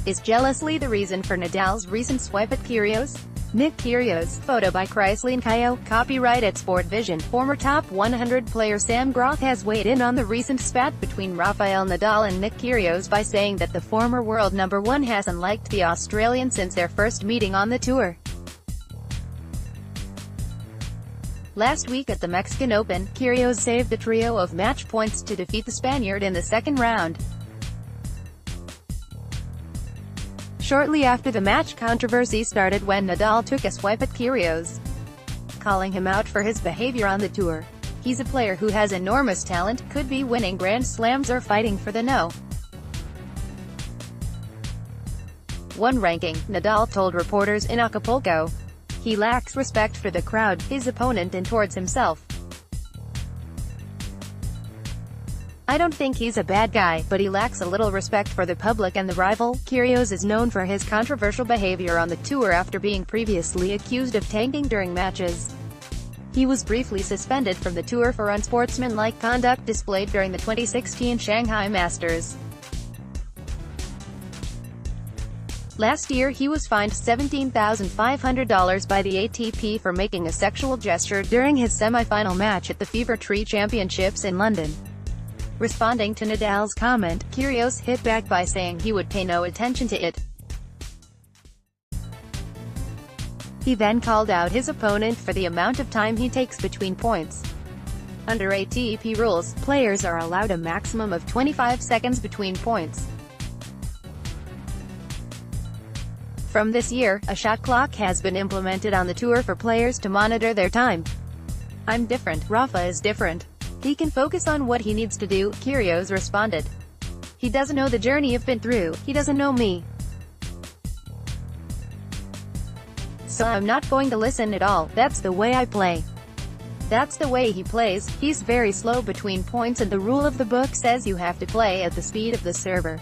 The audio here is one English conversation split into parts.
Is jealousy the reason for Nadal's recent swipe at Kyrgios? Nick Kyrgios, photo by Nadal And Kyrgios, copyright at Sport Vision. Former top 100 player Sam Groth has weighed in on the recent spat between Rafael Nadal and Nick Kyrgios by saying that the former world number one hasn't liked the Australian since their first meeting on the tour. Last week at the Mexican Open, Kyrgios saved a trio of match points to defeat the Spaniard in the second round. Shortly after the match, controversy started when Nadal took a swipe at Kyrgios, calling him out for his behavior on the tour. He's a player who has enormous talent, could be winning Grand Slams or fighting for the No. 1 ranking, Nadal told reporters in Acapulco. He lacks respect for the crowd, his opponent and towards himself. I don't think he's a bad guy, but he lacks a little respect for the public and the rival. Kyrgios is known for his controversial behavior on the tour after being previously accused of tanking during matches. He was briefly suspended from the tour for unsportsmanlike conduct displayed during the 2016 Shanghai Masters. Last year he was fined $17,500 by the ATP for making a sexual gesture during his semi-final match at the Fever Tree Championships in London. Responding to Nadal's comment, Kyrgios hit back by saying he would pay no attention to it. He then called out his opponent for the amount of time he takes between points. Under ATP rules, players are allowed a maximum of 25 seconds between points. From this year, a shot clock has been implemented on the tour for players to monitor their time. I'm different, Rafa is different. He can focus on what he needs to do, Kyrgios responded. He doesn't know the journey I've been through, he doesn't know me. So I'm not going to listen at all, that's the way I play. That's the way he plays, he's very slow between points and the rule of the book says you have to play at the speed of the server.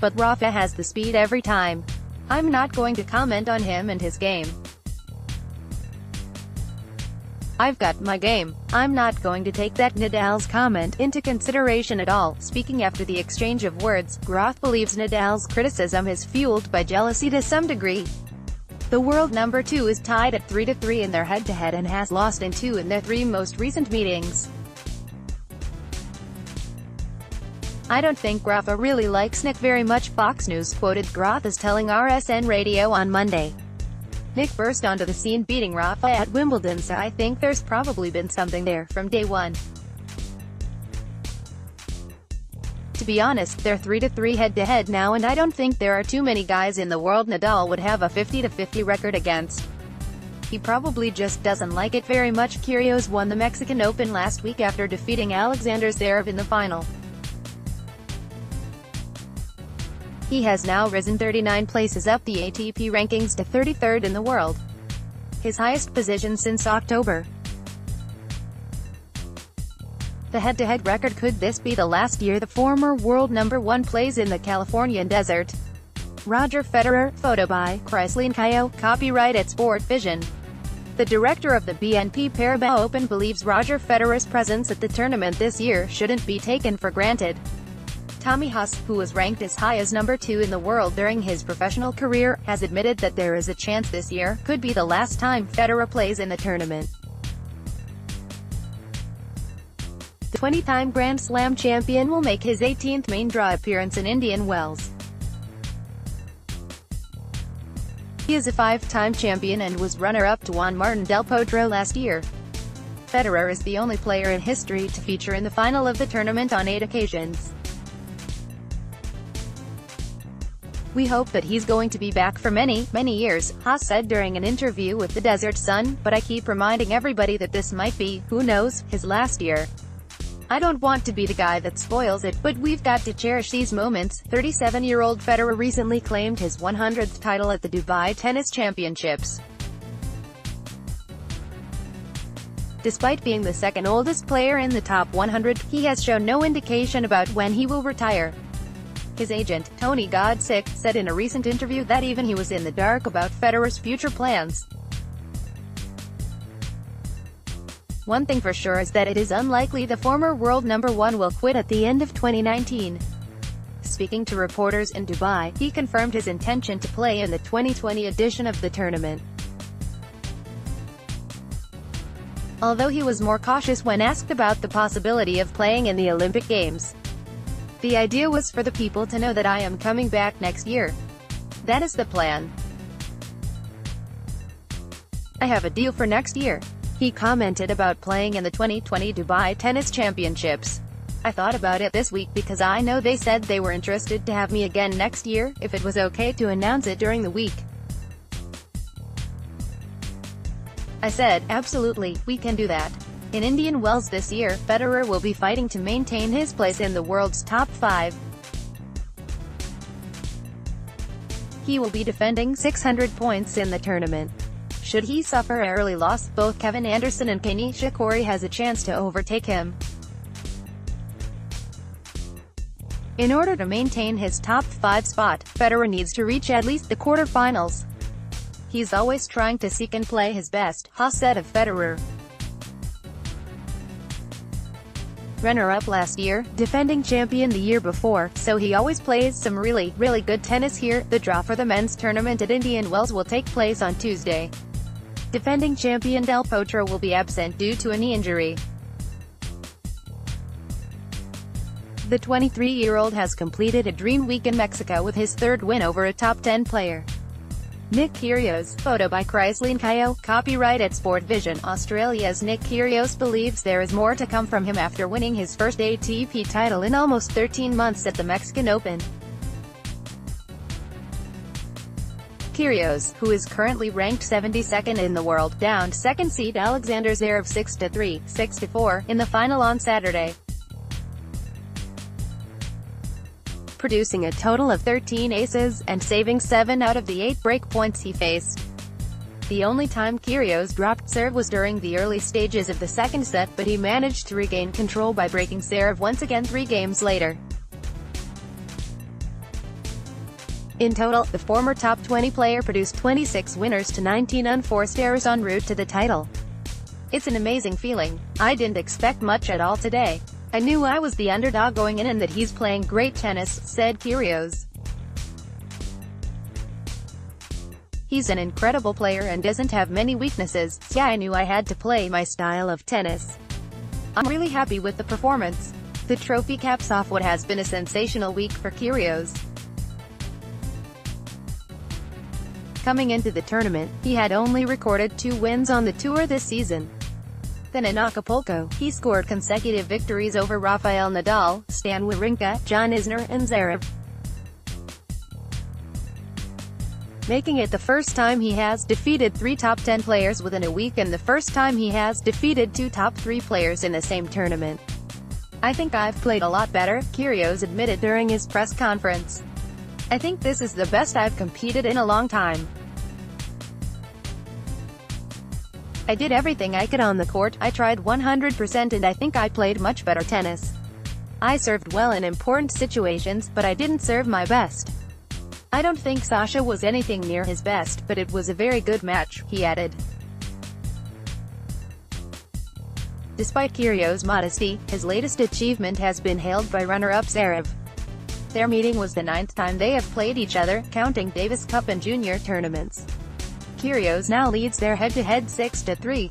But Rafa has the speed every time. I'm not going to comment on him and his game. I've got my game. I'm not going to take that Nadal's comment into consideration at all. Speaking after the exchange of words, Groth believes Nadal's criticism is fueled by jealousy to some degree. The world number 2 is tied at 3-3 in their head-to-head and has lost in 2 in their 3 most recent meetings. I don't think Rafa really likes Nick very much, Fox News quoted Groth as telling RSN Radio on Monday. Nick burst onto the scene beating Rafa at Wimbledon, so I think there's probably been something there from day one. To be honest, they're 3-3 head-to-head now and I don't think there are too many guys in the world Nadal would have a 50-50 record against. He probably just doesn't like it very much. Kyrgios won the Mexican Open last week after defeating Alexander Zverev in the final. He has now risen 39 places up the ATP rankings to 33rd in the world, his highest position since October. The head-to-head record. Could this be the last year the former world number one plays in the Californian desert? Roger Federer, photo by Nadal And Kyrgios, copyright at Sport Vision. The director of the BNP Paribas Open believes Roger Federer's presence at the tournament this year shouldn't be taken for granted. Tommy Haas, who was ranked as high as number 2 in the world during his professional career, has admitted that there is a chance this year could be the last time Federer plays in the tournament. The 20-time Grand Slam champion will make his 18th main draw appearance in Indian Wells. He is a 5-time champion and was runner-up to Juan Martín del Potro last year. Federer is the only player in history to feature in the final of the tournament on 8 occasions. We hope that he's going to be back for many, many years, Haas said during an interview with the Desert Sun, but I keep reminding everybody that this might be, who knows, his last year. I don't want to be the guy that spoils it, but we've got to cherish these moments. 37-year-old Federer recently claimed his 100th title at the Dubai Tennis Championships. Despite being the second oldest player in the top 100, he has shown no indication about when he will retire. His agent, Tony Godsick, said in a recent interview that even he was in the dark about Federer's future plans. One thing for sure is that it is unlikely the former world number one will quit at the end of 2019. Speaking to reporters in Dubai, he confirmed his intention to play in the 2020 edition of the tournament. Although he was more cautious when asked about the possibility of playing in the Olympic Games. The idea was for the people to know that I am coming back next year. That is the plan. I have a deal for next year. He commented about playing in the 2020 Dubai Tennis Championships. I thought about it this week because I know they said they were interested to have me again next year, if it was okay to announce it during the week. I said, absolutely, we can do that. In Indian Wells this year, Federer will be fighting to maintain his place in the world's top 5. He will be defending 600 points in the tournament. Should he suffer an early loss, both Kevin Anderson and Kei Nishikori has a chance to overtake him. In order to maintain his top 5 spot, Federer needs to reach at least the quarterfinals. He's always trying to seek and play his best, Haas said of Federer. Runner-up last year, defending champion the year before, so he always plays some really good tennis here. The draw for the men's tournament at Indian Wells will take place on Tuesday. Defending champion Del Potro will be absent due to a knee injury. The 23-year-old has completed a dream week in Mexico with his 3rd win over a top 10 player. Nick Kyrgios, photo by Nadal And Kyrgios, copyright at Sport Vision. Australia's Nick Kyrgios believes there is more to come from him after winning his first ATP title in almost 13 months at the Mexican Open. Kyrgios, who is currently ranked 72nd in the world, downed second seed Alexander Zverev 6-3, 6-4, in the final on Saturday, producing a total of 13 aces, and saving 7 out of the 8 break points he faced. The only time Kyrgios dropped serve was during the early stages of the second set, but he managed to regain control by breaking serve once again 3 games later. In total, the former top 20 player produced 26 winners to 19 unforced errors en route to the title. It's an amazing feeling. I didn't expect much at all today. I knew I was the underdog going in and that he's playing great tennis, said Kyrgios. He's an incredible player and doesn't have many weaknesses, so I knew I had to play my style of tennis. I'm really happy with the performance. The trophy caps off what has been a sensational week for Kyrgios. Coming into the tournament, he had only recorded 2 wins on the tour this season. Then in Acapulco, he scored consecutive victories over Rafael Nadal, Stan Wawrinka, John Isner, and Zverev, making it the first time he has defeated 3 top 10 players within a week and the first time he has defeated 2 top 3 players in the same tournament. I think I've played a lot better, Kyrgios admitted during his press conference. I think this is the best I've competed in a long time. I did everything I could on the court, I tried 100% and I think I played much better tennis. I served well in important situations, but I didn't serve my best. I don't think Sasha was anything near his best, but it was a very good match, he added. Despite Kyrgios' modesty, his latest achievement has been hailed by runner-up Zverev. Their meeting was the 9th time they have played each other, counting Davis Cup and junior tournaments. Kyrgios now leads their head-to-head 6-3.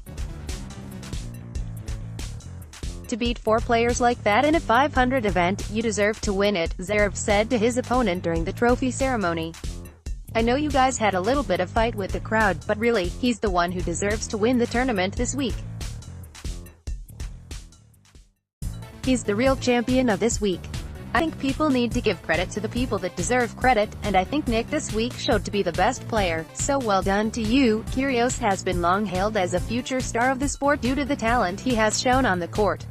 To beat 4 players like that in a 500 event, you deserve to win it, Zverev said to his opponent during the trophy ceremony. I know you guys had a little bit of fight with the crowd, but really, he's the one who deserves to win the tournament this week. He's the real champion of this week. I think people need to give credit to the people that deserve credit, and I think Nick this week showed to be the best player, so well done to you. Kyrgios has been long hailed as a future star of the sport due to the talent he has shown on the court.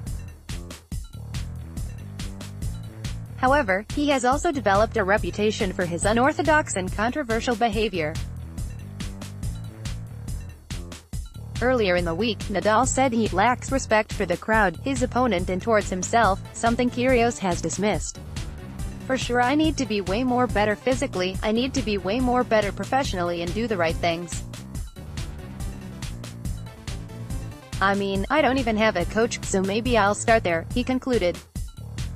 However, he has also developed a reputation for his unorthodox and controversial behavior. Earlier in the week, Nadal said he lacks respect for the crowd, his opponent and towards himself, something Kyrgios has dismissed. For sure I need to be way more better physically, I need to be way more better professionally and do the right things. I mean, I don't even have a coach, so maybe I'll start there, he concluded.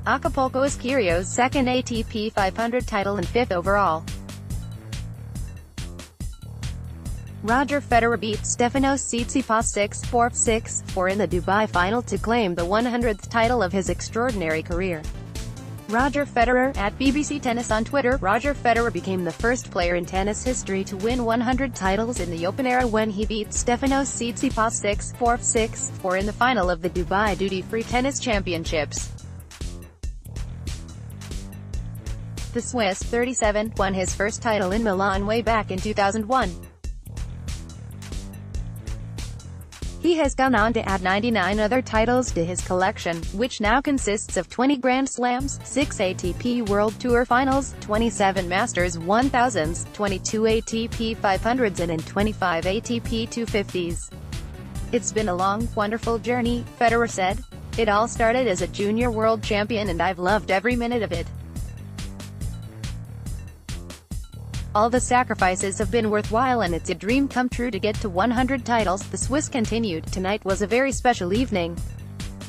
Acapulco is Kyrgios' second ATP 500 title and fifth overall. Roger Federer beat Stefanos Tsitsipas 6-4, 6-4 in the Dubai final to claim the 100th title of his extraordinary career. Roger Federer, at BBC Tennis on Twitter. Roger Federer became the first player in tennis history to win 100 titles in the Open era when he beat Stefanos Tsitsipas 6-4, 6-4 in the final of the Dubai Duty-Free Tennis Championships. The Swiss, 37, won his first title in Milan way back in 2001. He has gone on to add 99 other titles to his collection, which now consists of 20 Grand Slams, 6 ATP World Tour Finals, 27 Masters 1000s, 22 ATP 500s and 25 ATP 250s. "It's been a long, wonderful journey," Federer said. "It all started as a junior world champion and I've loved every minute of it. All the sacrifices have been worthwhile and it's a dream come true to get to 100 titles," the Swiss continued. "Tonight was a very special evening.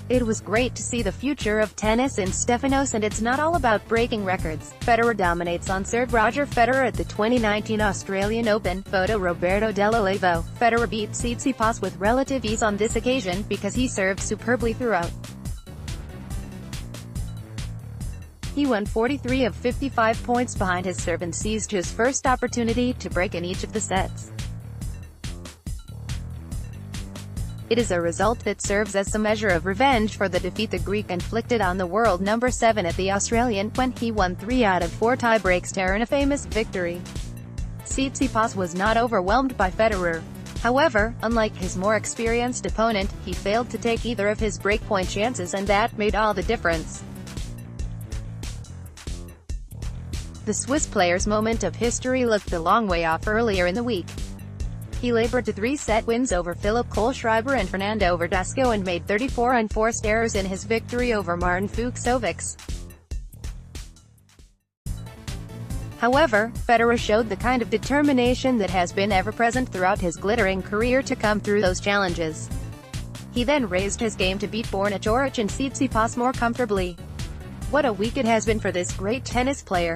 It was great to see the future of tennis in Stefanos, and it's not all about breaking records." Federer dominates on serve. Roger Federer at the 2019 Australian Open. Photo Roberto Dell'Olivo. Federer beat Tsitsipas with relative ease on this occasion, because he served superbly throughout. He won 43 of 55 points behind his serve and seized his first opportunity to break in each of the sets. It is a result that serves as some measure of revenge for the defeat the Greek inflicted on the world number 7 at the Australian, when he won 3 out of 4 tie-breaks to earn a famous victory. Tsitsipas was not overwhelmed by Federer. However, unlike his more experienced opponent, he failed to take either of his breakpoint chances, and that made all the difference. The Swiss player's moment of history looked a long way off earlier in the week. He labored to 3-set wins over Philipp Kohlschreiber and Fernando Verdasco and made 34 unforced errors in his victory over Martin Fucsovics. However, Federer showed the kind of determination that has been ever-present throughout his glittering career to come through those challenges. He then raised his game to beat Borna Coric and Tsitsipas more comfortably. What a week it has been for this great tennis player.